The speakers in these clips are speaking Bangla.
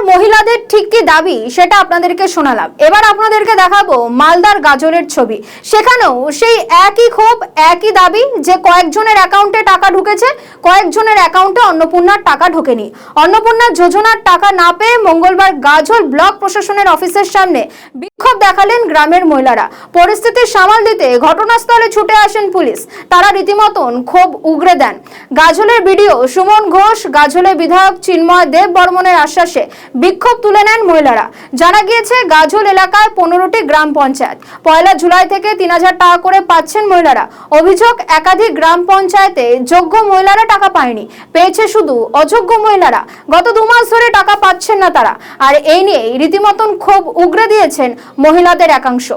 মহিলাদের ঠিক কি দাবি সেটা আপনাদেরকে শোনালাম। এবার আপনাদেরকে দেখাবো মালদার গাজলের ছবি। সেখানেও সেই একই ক্ষোভ, একই দাবি যে কয়েকজনের অ্যাকাউন্টে টাকা ঢুকেছে, কয়েকজনের অ্যাকাউন্টে অন্নপূর্ণার টাকা ঢোকেনি। অন্নপূর্ণা যোজনার টাকা না পেয়ে মঙ্গলবার গাজল ব্লক প্রশাসনের অফিসের সামনে বিক্ষোভ দেখালেন গ্রামের মহিলারা। পরিস্থিতি সামাল দিতে ঘটনাস্থলে ছুটে আসেন পুলিশ। তারা রীতিমতন ক্ষোভ উগরে দেন। গাজলের বিডিও সুমন ঘোষ, গাজলের বিধায়ক চিন্ময় দেব বর্মনের আশ্বাসে বিক্ষোভ তুলে নেন মহিলারা। জানা গিয়েছে গাজল এলাকায় 15টি গ্রাম পঞ্চায়েত 1 জুলাই থেকে 3000 টাকা করে পাচ্ছেন মহিলারা। অভিযোগ, একাধিক গ্রাম পঞ্চায়েতে যোগ্য মহিলারা টাকা পায়নি, পেয়েছে শুধু অযোগ্য মহিলারা। গত 2 মাস ধরে টাকা পাচ্ছেন না তারা। আর এই নিয়ে রীতিমতন ক্ষোভ উগরে দিয়েছেন মহিলাদের একাংশ।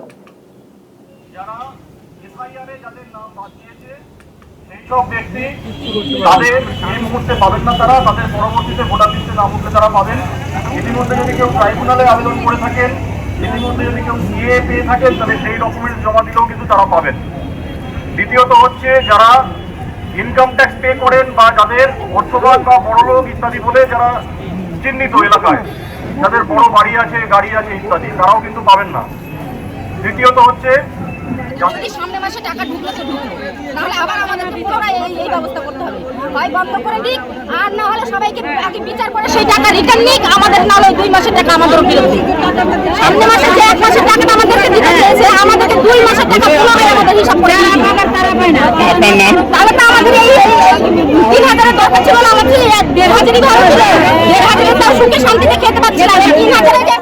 সব ব্যক্তি তাদের এই মুহূর্তে পাবেন না, তারা তাদের পরবর্তীতে ভোটার লিস্টে নাম উঠলে তারা পাবেন। ইতিমধ্যে যদি কেউ ট্রাইব্যুনালে আবেদন করে থাকেন, ইতিমধ্যে যদি কেউ সিএ পেয়ে থাকেন, তাহলে সেই ডকুমেন্টস জমা দিলেও কিন্তু তারা পাবেন। দ্বিতীয়ত হচ্ছে যারা ইনকাম ট্যাক্স পে করেন বা যাদের অর্থবান বা বড়লোক ইত্যাদি বলে যারা চিহ্নিত এলাকায়, যাদের বড় বাড়ি আছে, গাড়ি আছে ইত্যাদি, তারাও কিন্তু পাবেন না। তৃতীয়ত হচ্ছে সামনে মাসে টাকা ঢুকলে তো ঢুকলো, নাহলে আবার আমাদের পুনরায় এই ব্যবস্থা করতে হবে। হয় বন্ধ করে দিক, আর না হলে সবাইকে আগে বিচার করে সেই টাকা রিটার্ন নিক, আমাদের না হলে 2 মাসের টাকা আমাদেরও ফেরত দিক। সামনে মাসে যে 1 মাসের টাকাটা আমাদেরকে দিতে চেয়েছে, আমাদেরকে 2 মাসের টাকা পুনরায় আমাদের হিসাব করে দিক। তাহলে তো আমাদের এই 3000-এর দরকার ছিল না, আমাদের 1500-ই ভালো ছিল। 1500-এ তাও সুখে শান্তিতে খেতে পাচ্ছিলাম। 3000-এ